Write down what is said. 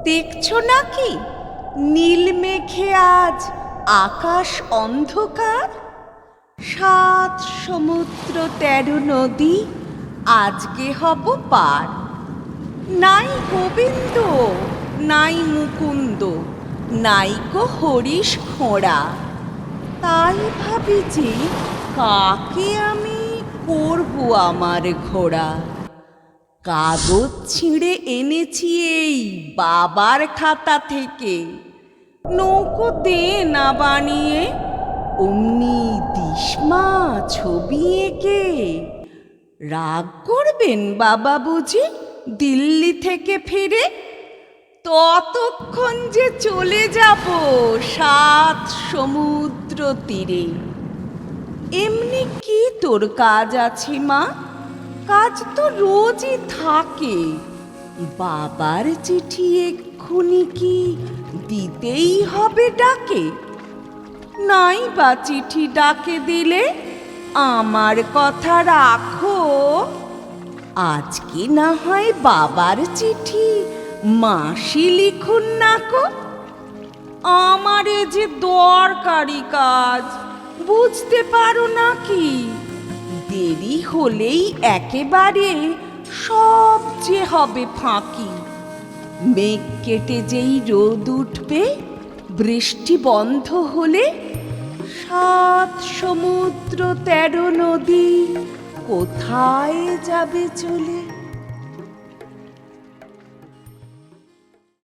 দেখছো নাকি নীল মেঘে আজ আকাশ অন্ধকার? 7 সমুদ্র 13 নদী আজকে হব পার। নাই গোবিন্দ নাই মুকুন্দ, নাই গো হরিশ খোঁড়া। তাই ভাবি যে কাকে আমি করব আমার ঘোড়া। কাগজ ছিঁড়ে এনেছি এই বাবার খাতা থেকে, নৌকো দে না বানিয়ে অমনি দিশমা ছবি এঁকে। রাগ করবেন বাবা বুঝি দিল্লি থেকে ফিরে? ততক্ষণ যে চলে যাব 7 সমুদ্র তীরে। এমনি কি তোর কাজ আছে মা? কাজ তো রোজই থাকে। বাবার চিঠি এক্ষুনি কি দিতেই হবে ডাকে? নাই বা চিঠি ডাকে দিলে আমার কথা রাখো। আজকে না হয় বাবার চিঠি মাসি লিখুন নাকো। আমারে যে দরকারি কাজ বুঝতে পারো নাকি? দেরি হলেই একেবারে সব যে হবে ফাঁকি। মেঘ কেটে যেই রোদ উঠবে, বৃষ্টি বন্ধ হলে 7 সমুদ্র 13 নদী কোথায় যাবে চলে?